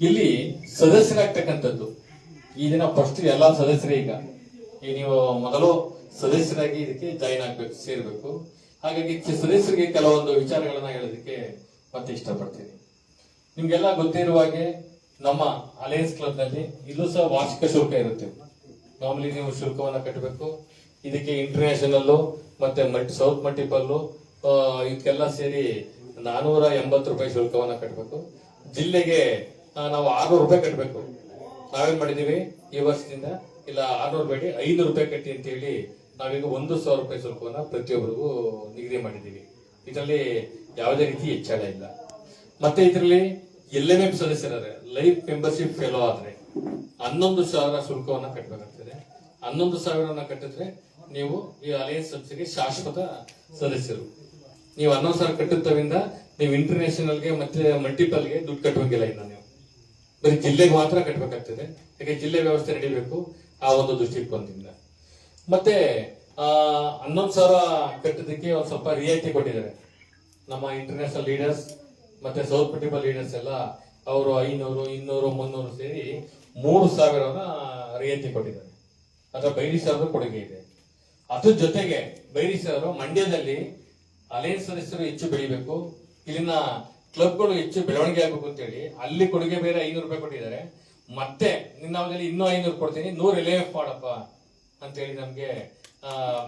ಇಲ್ಲಿ ಸದಸ್ಯರಾಗ್ತಕ್ಕಂಥದ್ದು ಈ ದಿನ ಫಸ್ಟ್ ಎಲ್ಲಾ ಸದಸ್ಯರೇ ಈಗ ನೀವು ಮೊದಲು ಸದಸ್ಯರಾಗಿ ಇದಕ್ಕೆ ಜಾಯಿನ್ ಆಗ್ಬೇಕು, ಸೇರ್ಬೇಕು. ಹಾಗಾಗಿ ಸದಸ್ಯರಿಗೆ ಕೆಲವೊಂದು ವಿಚಾರಗಳನ್ನ ಹೇಳೋದಕ್ಕೆ ಮತ್ತೆ ಇಷ್ಟಪಡ್ತೀನಿ. ನಿಮ್ಗೆಲ್ಲ ಗೊತ್ತಿರುವ ಹಾಗೆ ನಮ್ಮ ಅಲಯನ್ಸ್ ಕ್ಲಬ್ ನಲ್ಲಿ ಇಲ್ಲೂ ಸಹ ವಾರ್ಷಿಕ ಶುಲ್ಕ ಇರುತ್ತೆ. ಮಾಮೂಲಿ ನೀವು ಶುಲ್ಕವನ್ನ ಕಟ್ಟಬೇಕು. ಇದಕ್ಕೆ ಇಂಟರ್ನ್ಯಾಷನಲ್ ಮತ್ತೆ ಸೌತ್ ಮಲ್ಟಿಪಲ್ ಇದಕ್ಕೆಲ್ಲ ಸೇರಿ 480 ರೂಪಾಯಿ ಶುಲ್ಕವನ್ನ ಕಟ್ಟಬೇಕು. ಜಿಲ್ಲೆಗೆ ನಾವು 600 ರೂಪಾಯಿ ಕಟ್ಟಬೇಕು. ನಾವೇನ್ ಮಾಡಿದೀವಿ ಈ ವರ್ಷದಿಂದ ಇಲ್ಲ 600 ಬೇಡಿ 500 ರೂಪಾಯಿ ಕಟ್ಟಿ ಅಂತ ಹೇಳಿ ನಾವೀಗ 1,000 ರೂಪಾಯಿ ಶುಲ್ಕವನ್ನ ಪ್ರತಿಯೊಬ್ಬರಿಗೂ ನಿಗದಿ ಮಾಡಿದೀವಿ. ಇದರಲ್ಲಿ ಯಾವುದೇ ರೀತಿ ಹೆಚ್ಚಳ ಇಲ್ಲ. ಮತ್ತೆ ಇದರಲ್ಲಿ LMF ಸದಸ್ಯರಾದ್ರೆ ಲೈಫ್ ಮೆಂಬರ್ಶಿಪ್ ಫೆಲೋ ಆದ್ರೆ 11,000 ಶುಲ್ಕವನ್ನ ಕಟ್ಟಬೇಕಾಗ್ತದೆ. 11,000 ಕಟ್ಟಿದ್ರೆ ನೀವು ಈ ಅಲಯನ್ಸ್ ಸಂಸ್ಥೆಗೆ ಶಾಶ್ವತ ಸದಸ್ಯರು. ನೀವು 11,000 ಕಟ್ಟುತ್ತವಿಂದ ನೀವು ಇಂಟರ್ನ್ಯಾಷನಲ್ಗೆ ಮತ್ತೆ ಮಲ್ಟಿಪಲ್ಗೆ ದುಡ್ಡು ಕಟ್ಟುವಂಗಿಲ್ಲ. ಇನ್ನು ನೀವು ಬರೀ ಜಿಲ್ಲೆಗೆ ಮಾತ್ರ ಕಟ್ಟಬೇಕಾಗ್ತದೆ. ಯಾಕೆ ಜಿಲ್ಲೆ ವ್ಯವಸ್ಥೆ ನಡೀಬೇಕು ಆ ಒಂದು ದೃಷ್ಟಿಕೋನದಿಂದ. ಮತ್ತೆ 11,000 ಕಟ್ಟೋದಕ್ಕೆ ಒಂದು ಸ್ವಲ್ಪ ರಿಯಾಯಿತಿ ಕೊಟ್ಟಿದ್ದಾರೆ ನಮ್ಮ ಇಂಟರ್ನ್ಯಾಷನಲ್ ಲೀಡರ್ಸ್ ಮತ್ತೆ ಸೌತ್ ಮಲ್ಟಿಪಲ್ ಲೀಡರ್ಸ್ ಎಲ್ಲ. ಅವರು 500, 200, 300 ಸೇರಿ 3,000 ರಿಯಾಯಿತಿ ಕೊಟ್ಟಿದ್ದಾರೆ. ಅದರ ಬೈರೀಶ್ ಅವರ ಕೊಡುಗೆ ಇದೆ. ಅದ್ರ ಜೊತೆಗೆ ಬೈರೀಶ್ ಅವರು ಮಂಡ್ಯದಲ್ಲಿ ಅಲಯನ್ಸ್ ಸದಸ್ಯರು ಹೆಚ್ಚು ಬೆಳಿಬೇಕು, ಇಲ್ಲಿನ ಕ್ಲಬ್ಗಳು ಹೆಚ್ಚು ಬೆಳವಣಿಗೆ ಆಗಬೇಕು ಅಂತ ಹೇಳಿ ಅಲ್ಲಿ ಕೊಡುಗೆ ಬೇರೆ 500 ರೂಪಾಯಿ ಕೊಟ್ಟಿದ್ದಾರೆ. ಮತ್ತೆ ನಿನ್ನಾವಲ್ಲಿ ಇನ್ನೂ 500 ಕೊಡ್ತೀನಿ, 100 LMF ಮಾಡಪ್ಪ ಅಂತ ಹೇಳಿ ನಮ್ಗೆ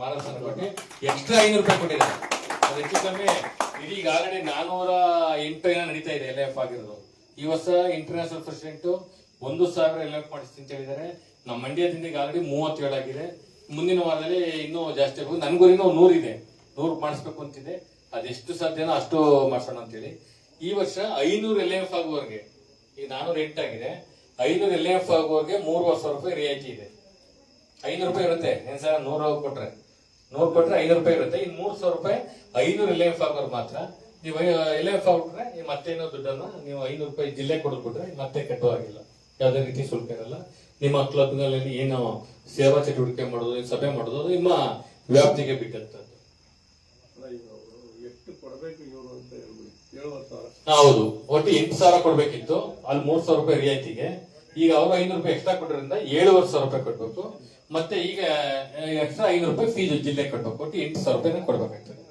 ಮಾನಸನ ಕೊಟ್ಟು ಎಕ್ಸ್ಟ್ರಾ 500 ರೂಪಾಯಿ ಕೊಟ್ಟಿದ್ದಾರೆ. ಅದು ಹೆಚ್ಚು ಕಮ್ಮಿ ಇದೀಗ ಆಲ್ರೆಡಿ 408 ನಡೀತಾ ಇದೆ LMF ಆಗಿರೋದು. ಈ ವರ್ಷ ಇಂಟರ್ನ್ಯಾಷನಲ್ ಪ್ರೆಸಿಡೆಂಟ್ 1,000 LMF ಮಾಡಿಸ್ತೀನಿ ಅಂತ ಹೇಳಿದ್ದಾರೆ. ನಮ್ಮ ಮಂಡ್ಯದಿಂದ ಈಗ ಆಲ್ರೆಡಿ 37 ಆಗಿದೆ. ಮುಂದಿನ ವಾರದಲ್ಲಿ ಇನ್ನೂ ಜಾಸ್ತಿ ಆಗಬೇಕು. ನನ್ಗೂ ಇನ್ನೂ 100 ಇದೆ, 100 ಮಾಡಿಸ್ಬೇಕು ಅಂತಿದೆ. ಅದೆಷ್ಟು ಸಾಧ್ಯನೋ ಅಷ್ಟು ಮಾಡ್ಸೋಣ ಅಂತೇಳಿ ಈ ವರ್ಷ 500 LMF ಆಗುವವರೆಗೆ, ಈಗ 408 ಆಗಿದೆ, 500 LMF ಆಗುವವರೆಗೆ 3,000 ರೂಪಾಯಿ ರಿಯಾಯಿತಿ ಇದೆ. 500 ರೂಪಾಯಿ ಇರುತ್ತೆ ಏನ್ ಸರ್, 100 ಕೊಟ್ರೆ 500 ರೂಪಾಯಿ ಇರುತ್ತೆ. ಇನ್ನು 3,000 ರೂಪಾಯಿ 500 LMF ಆಗೋರು ಮಾತ್ರ. ನೀವು LMF ಆಗ್ಬಿಟ್ರೆ ಮತ್ತೆ ಏನೋ ದುಡ್ಡನ್ನ ನೀವು 500 ರೂಪಾಯಿ ಜಿಲ್ಲೆ ಕೊಡ್ಬಿಟ್ರೆ ಮತ್ತೆ ಕಟ್ಟುವಾಗಿಲ್ಲ, ಯಾವುದೇ ರೀತಿ ಶುಲ್ಕ ಇರಲ್ಲ. ನಿಮ್ಮ ಕ್ಲಬ್ಗಳಲ್ಲಿ ಏನು ಸೇವಾ ಚಟುವಟಿಕೆ ಮಾಡೋದು, ಸಭೆ ಮಾಡೋದು ಅದು ನಿಮ್ಮ ವ್ಯಾಪ್ತಿಗೆ ಬಿಟ್ಟಂತದ್ದು. ಹೌದು, ಒಟ್ಟು 8,000 ಕೊಡ್ಬೇಕಿತ್ತು, ಅಲ್ಲಿ 3,000 ರೂಪಾಯಿ ರಿಯಾಯಿತಿಗೆ. ಈಗ ಅವರು 500 ರೂಪಾಯಿ ಎಕ್ಸ್ಟ್ರಾ ಕೊಟ್ಟರಿಂದ 7,500 ರೂಪಾಯಿ ಕೊಡ್ಬೇಕು. ಮತ್ತೆ ಈಗ ಎಕ್ಸ್ಟ್ರಾ 500 ರೂಪಾಯಿ ಫೀಸ್ ಜಿಲ್ಲೆ ಕಟ್ಟಬೇಕು. ಒಟ್ಟು 8,000 ರೂಪಾಯಿ ಕೊಡ್ಬೇಕಾಗ್ತದೆ.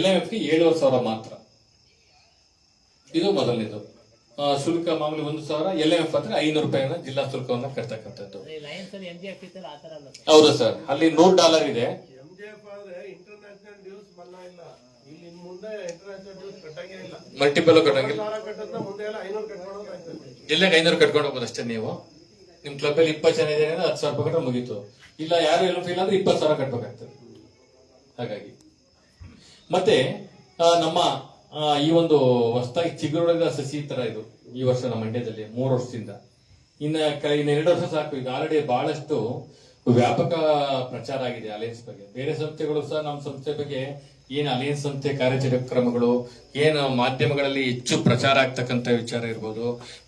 LMFಗೆ 7,500 ಮಾತ್ರ. ಇದು ಮೊದಲನೇದು ಶುಲ್ಕ. ಮಾಮೂಲಿ 1,000, LMF ಅಂದ್ರೆ 500 ರೂಪಾಯಿನ ಜಿಲ್ಲಾ ಶುಲ್ಕವನ್ನ ಕಟ್ತಕ್ಕಂಥದ್ದು. ಹೌದು ಸರ್, ಅಲ್ಲಿ $100 ಇದೆ. ಮಲ್ಟಿಪಲ್ ಕಟ್ಟಂಗಿಲ್ಲ, ಜಿಲ್ಲೆಗೆ 500 ಕಟ್ಕೊಂಡು ಹೋಗೋದು ಅಷ್ಟೇ. ನೀವು ನಿಮ್ ಕ್ಲಬ್ ಅಲ್ಲಿ 20 ಜನ ಇದೆ, 10,000 ರೂಪಾಯಿ ಕಟ್ರೆ ಮುಗೀತು. ಇಲ್ಲ ಯಾರು ಎಲ್ಲ ಫೀಲ್ ಅಂದ್ರೆ 20,000 ಕಟ್ಬೇಕಾಗ್ತದೆ. ಹಾಗಾಗಿ ಮತ್ತೆ ನಮ್ಮ ಈ ಒಂದು ಹೊಸದಾಗಿ ಚಿಗುರೊಡೆದ ಸಸಿ ತರ ಇದು ಈ ವರ್ಷ ನಮ್ಮ ಮಂಡ್ಯದಲ್ಲಿ 3 ವರ್ಷದಿಂದ. ಇನ್ನು 2 ವರ್ಷ ಸಾಕು. ಈಗ ಆಲ್ರೆಡಿ ಬಹಳಷ್ಟು ವ್ಯಾಪಕ ಪ್ರಚಾರ ಆಗಿದೆ ಅಲಯನ್ಸ್ ಬಗ್ಗೆ. ಬೇರೆ ಸಂಸ್ಥೆಗಳು ಸಹ ನಮ್ಮ ಸಂಸ್ಥೆ ಬಗ್ಗೆ ಏನು ಅಲಯನ್ಸ್ ಸಂಸ್ಥೆ ಕಾರ್ಯಕ್ರಮಗಳು ಏನು ಮಾಧ್ಯಮಗಳಲ್ಲಿ ಹೆಚ್ಚು ಪ್ರಚಾರ ಆಗ್ತಕ್ಕಂಥ ವಿಚಾರ ಇರ್ಬೋದು,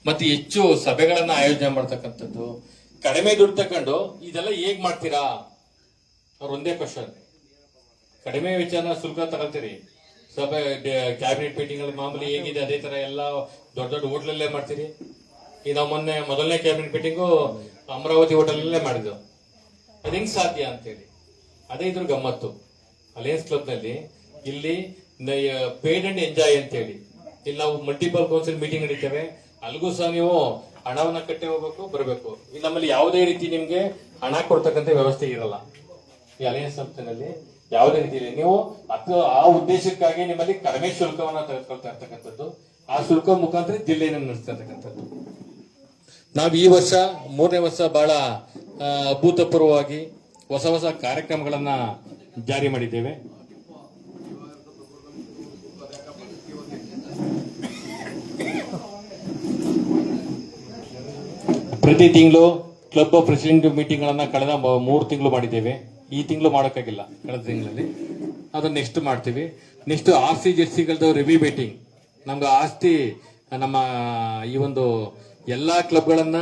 ಮತ್ತೆ ಹೆಚ್ಚು ಸಭೆಗಳನ್ನ ಆಯೋಜನೆ ಮಾಡ್ತಕ್ಕಂಥದ್ದು. ಕಡಿಮೆ ದುಡ್ಡು ತಕೊಂಡು ಇದೆಲ್ಲ ಹೇಗ್ ಮಾಡ್ತೀರಾ ಅವ್ರ ಒಂದೇ ಕ್ವಶನ್. ಕಡಿಮೆ ವಿಚಾರ ಶುಲ್ಕ ತಗೊಳ್ತೀರಿ, ಸಭೆ ಕ್ಯಾಬಿನೆಟ್ ಮೀಟಿಂಗ್ ಅಲ್ಲಿ ಮಾಮೂಲಿ ಹೇಗಿದೆ ಅದೇ ತರ ಎಲ್ಲ ದೊಡ್ಡ ದೊಡ್ಡ ಹೋಟ್ಲಲ್ಲೇ ಮಾಡ್ತೀರಿ. ಈ ನಾವು ಮೊದಲನೇ ಕ್ಯಾಬಿನೆಟ್ ಮೀಟಿಂಗು ಅಮರಾವತಿ ಹೋಟೆಲಲ್ಲೇ ಮಾಡಿದ್ವು. ಅದು ಹೆಂಗ್ ಸಾಧ್ಯ ಅಂತೇಳಿ ಅದೇ ಇದ್ರ ಗಮ್ಮತ್ತು ಅಲಯನ್ಸ್ ಕ್ಲಬ್ ನಲ್ಲಿ. ಇಲ್ಲಿ ಪೇಡ್ ಅಂಡ್ ಎಂಜಾಯ್ ಅಂತ ಹೇಳಿ ಇಲ್ಲಿ ನಾವು ಮಲ್ಟಿಪಲ್ ಕೌನ್ಸಿಲ್ ಮೀಟಿಂಗ್ ನಡೀತೇವೆ. ಅಲ್ಲಿಗೂ ಸಹ ನೀವು ಹಣವನ್ನ ಕಟ್ಟಿ ಹೋಗ್ಬೇಕು, ಬರಬೇಕು. ಇಲ್ಲಿ ನಮ್ಮಲ್ಲಿ ಯಾವುದೇ ರೀತಿ ನಿಮ್ಗೆ ಹಣ ಕೊಡ್ತಕ್ಕಂಥ ವ್ಯವಸ್ಥೆ ಇರಲ್ಲ ಈ ಅಲಯನ್ಸ್ ಸಂಸ್ಥೆನಲ್ಲಿ. ಯಾವುದೇ ರೀತಿ ನೀವು ಅಥವಾ ಆ ಉದ್ದೇಶಕ್ಕಾಗಿ ನಿಮ್ಮಲ್ಲಿ ಕಡಿಮೆ ಶುಲ್ಕವನ್ನ ತೆಗೆದುಕೊಳ್ತಾ ಇರ್ತಕ್ಕಂಥದ್ದು. ಆ ಶುಲ್ಕ ಮುಖಾಂತರ ಜಿಲ್ಲೆಯನ್ನು ನಡೆಸ್ತಾ ಇರ್ತಕ್ಕಂಥದ್ದು. ನಾವು ಈ ವರ್ಷ 3ನೇ ವರ್ಷ ಬಹಳ ಅಭೂತಪೂರ್ವವಾಗಿ ಹೊಸ ಕಾರ್ಯಕ್ರಮಗಳನ್ನ ಜಾರಿ ಮಾಡಿದ್ದೇವೆ. ಪ್ರತಿ ತಿಂಗಳು ಕ್ಲಬ್ ಪ್ರೆಸಿಡೆಂಟ್ ಮೀಟಿಂಗ್ ಗಳನ್ನ ಕಳೆದ 3 ತಿಂಗಳು ಮಾಡಿದ್ದೇವೆ. ಈ ತಿಂಗಳು ಮಾಡೋಕ್ಕಾಗಿಲ್ಲ, ಕಳೆದ ತಿಂಗಳಲ್ಲಿ. ಅದನ್ನ ನೆಕ್ಸ್ಟ್ ಮಾಡ್ತೀವಿ. ನೆಕ್ಸ್ಟ್ RC ಜೆರ್ಸಿಗಳದ್ದು ರಿವ್ಯೂ ಮೀಟಿಂಗ್. ನಮ್ಗೆ ಆಸ್ತಿ ನಮ್ಮ ಈ ಒಂದು ಎಲ್ಲಾ ಕ್ಲಬ್ಗಳನ್ನ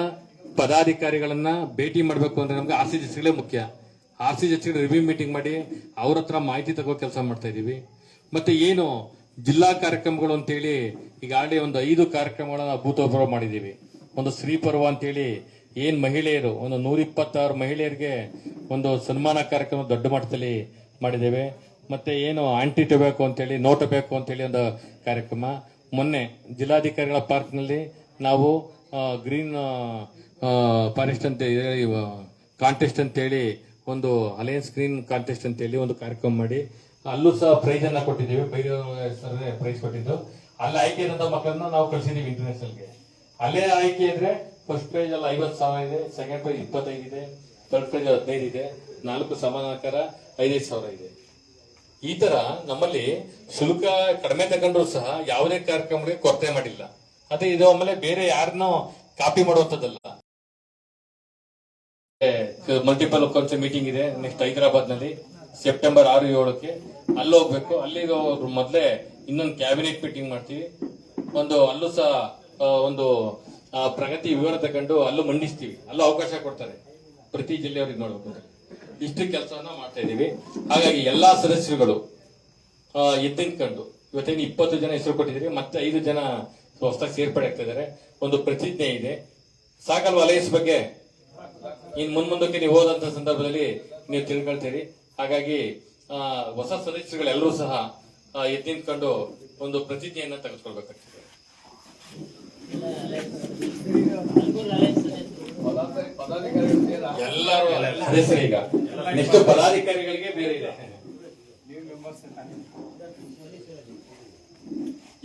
ಪದಾಧಿಕಾರಿಗಳನ್ನ ಭೇಟಿ ಮಾಡಬೇಕು ಅಂದ್ರೆ ನಮ್ಗೆ RC ಜೆರ್ಸಿಗಳೇ ಮುಖ್ಯ. RC ಜೆರ್ಸಿಗಳ ರಿವ್ಯೂ ಮೀಟಿಂಗ್ ಮಾಡಿ ಅವ್ರ ಹತ್ರ ಮಾಹಿತಿ ತಗೋ ಕೆಲಸ ಮಾಡ್ತಾ ಇದೀವಿ. ಮತ್ತೆ ಏನು ಜಿಲ್ಲಾ ಕಾರ್ಯಕ್ರಮಗಳು ಅಂತೇಳಿ ಈಗ ಆಲ್ರೆಡಿ ಒಂದು 5 ಕಾರ್ಯಕ್ರಮಗಳನ್ನ ಅಭೂತಪೂರ್ವ ಮಾಡಿದೀವಿ. ಒಂದು ಶ್ರೀ ಪರ್ವ ಅಂತೇಳಿ ಏನ್ ಮಹಿಳೆಯರು ಒಂದು 126 ಮಹಿಳೆಯರಿಗೆ ಒಂದು ಸನ್ಮಾನ ಕಾರ್ಯಕ್ರಮ ದೊಡ್ಡ ಮಟ್ಟದಲ್ಲಿ ಮಾಡಿದ್ದೇವೆ. ಮತ್ತೆ ಏನು ಆಂಟಿ ಟೊಬ್ಯಾಕೋ ಅಂತೇಳಿ ನೋ ಟೊಬ್ಯಾಕೋ ಅಂತೇಳಿ ಒಂದು ಕಾರ್ಯಕ್ರಮ ಮೊನ್ನೆ ಜಿಲ್ಲಾಧಿಕಾರಿಗಳ ಪಾರ್ಕ್ನಲ್ಲಿ ನಾವು ಗ್ರೀನ್ ಫಾರೆಸ್ಟ್ ಅಂತ ಕಾಂಟೆಸ್ಟ್ ಅಂತೇಳಿ ಒಂದು ಅಲಯನ್ಸ್ ಗ್ರೀನ್ ಕಾಂಟೆಸ್ಟ್ ಅಂತೇಳಿ ಒಂದು ಕಾರ್ಯಕ್ರಮ ಮಾಡಿ ಅಲ್ಲೂ ಸಹ ಪ್ರೈಸ್ ಅನ್ನ ಕೊಟ್ಟಿದ್ದೀವಿ. ಪ್ರೈಸ್ ಕೊಟ್ಟಿದ್ದು ಅಲ್ಲಿ ಆಯ್ಕೆ ಇರೋಂಥ ಮಕ್ಕಳನ್ನ ನಾವು ಕಳಿಸಿದೀವಿ ಇಂಟರ್ನ್ಯಾಷನಲ್ಗೆ. ಅಲ್ಲೇ ಆಯ್ಕೆ ಇದ್ರೆ ಫಸ್ಟ್ ಪ್ರೈಸ್ ಅಲ್ಲಿ 50,000 ಇದೆ, ಸೆಕೆಂಡ್ ಪ್ರೈಸ್ 25 ಇದೆ, ಥರ್ಡ್ ಪ್ರೈಸ್ 15 ಇದೆ, 4 ಸಮಾನಾಕಾರ 5,000 ಇದೆ. ಈ ತರ ನಮ್ಮಲ್ಲಿ ಶುಲ್ಕ ಕಡಿಮೆ ತಗೊಂಡ್ರು ಸಹ ಯಾವುದೇ ಕಾರ್ಯಕ್ರಮಗಳಿಗೆ ಕೊರತೆ ಮಾಡಿಲ್ಲ. ಅದೇ ಇದು ಆಮೇಲೆ ಬೇರೆ ಯಾರನ್ನೂ ಕಾಪಿ ಮಾಡುವಂತದ್ದಲ್ಲ. ಮಲ್ಟಿಪಲ್ ಕೌನ್ಸಿಲ್ ಮೀಟಿಂಗ್ ಇದೆ ನೆಕ್ಸ್ಟ್ ಹೈದರಾಬಾದ್ ನಲ್ಲಿ ಸೆಪ್ಟೆಂಬರ್ 6-7ಕ್ಕೆ ಅಲ್ಲಿ ಹೋಗ್ಬೇಕು. ಅಲ್ಲಿ ಮೊದಲೇ ಇನ್ನೊಂದು ಕ್ಯಾಬಿನೆಟ್ ಮೀಟಿಂಗ್ ಮಾಡ್ತೀವಿ. ಅಲ್ಲೂ ಸಹ ಒಂದು ಪ್ರಗತಿ ವಿವರ ತಗೊಂಡು ಅಲ್ಲೂ ಮಂಡಿಸ್ತೀವಿ. ಅಲ್ಲೂ ಅವಕಾಶ ಕೊಡ್ತಾರೆ ಪ್ರತಿ ಜಿಲ್ಲೆಯವ್ರಿಗೆ ನೋಡ್ಬೇಕು. ಇಷ್ಟು ಕೆಲಸವನ್ನ ಮಾಡ್ತಾ ಇದೀವಿ. ಹಾಗಾಗಿ ಎಲ್ಲಾ ಸದಸ್ಯರುಗಳು ಎದ್ದಿನ್ಕೊಂಡು ಇವತ್ತೇನು 20 ಜನ ಹೆಸರು ಕೊಟ್ಟಿದ್ದೀರಿ, ಮತ್ತೆ 5 ಜನ ಹೊಸದಾಗಿ ಸೇರ್ಪಡೆ ಆಗ್ತಾ ಇದಾರೆ. ಒಂದು ಪ್ರತಿಜ್ಞೆ ಇದೆ. ಸಾಕಲ್ವ ಅಲಯನ್ಸ್ ಬಗ್ಗೆ ಇನ್ ಮುಂದಕ್ಕೆ ನೀವು ಹೋದಂತ ಸಂದರ್ಭದಲ್ಲಿ ನೀವು ತಿಳ್ಕೊಳ್ತೀರಿ. ಹಾಗಾಗಿ ಹೊಸ ಸದಸ್ಯರುಗಳೆಲ್ಲರೂ ಸಹ ಎದ್ದಿನ್ಕೊಂಡು ಒಂದು ಪ್ರತಿಜ್ಞೆಯನ್ನ ತೆಗೆದುಕೊಳ್ಬೇಕಾಗ್ತದೆ. ಎಲ್ಲರೂ ಸದಸ್ಯರು ಈಗ ನೆಕ್ಸ್ಟ್ ಪದಾಧಿಕಾರಿಗಳಿಗೆ ಬೇರೆ ಇದೆ.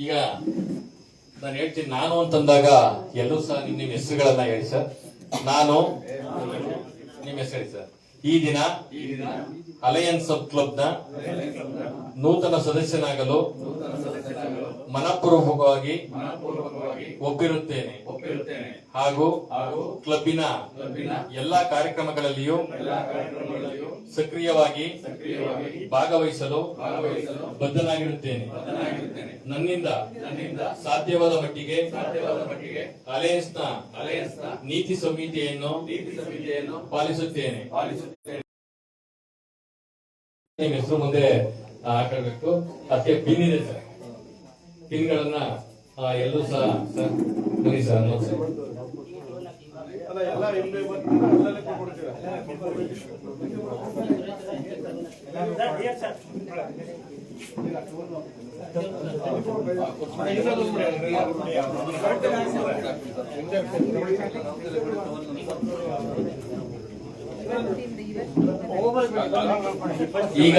ಈಗ ನಾನು ಹೇಳ್ತೀನಿ, ನಾನು ಅಂತಂದಾಗ ಎಲ್ಲರೂ ಸಹ ನಿಮ್ಮ ಹೆಸರುಗಳನ್ನ ಹೇಳಿ ಸರ್. ನಾನು ನಿಮ್ಮ ಹೆಸರು ಹೇಳಿ ಸರ್. ಈ ದಿನ ಅಲಯನ್ಸ್ ಕ್ಲಬ್ ನ ನೂತನ ಸದಸ್ಯನಾಗಲು ಮನಪೂರ್ವಕವಾಗಿ ಒಪ್ಪಿರುತ್ತೇನೆ ಹಾಗೂ ಕ್ಲಬ್ಬಿನ ಎಲ್ಲಾ ಕಾರ್ಯಕ್ರಮಗಳಲ್ಲಿಯೂ ಸಕ್ರಿಯವಾಗಿ ಭಾಗವಹಿಸಲು ಬದ್ಧನಾಗಿರುತ್ತೇನೆ. ನನ್ನಿಂದ ಸಾಧ್ಯವಾದ ಮಟ್ಟಿಗೆ ಅಲಯನ್ಸ್ ನ ನೀತಿ ಸಂಹಿತೆಯನ್ನು ಪಾಲಿಸುತ್ತೇನೆ. ನಿಮ್ಮ ಹೆಸರು ಮುಂದೆ ಹಾಕಬೇಕು. ಅದಕ್ಕೆ ಪಿನ್ ಇದೆ ಸರ್. ಪಿನ್ಗಳನ್ನ ಎಲ್ಲರೂ ಸಹ ಸರ್ ಬನ್ನಿ ಸರ್ ಅನ್ನೋದು ಸರ್. ಈಗ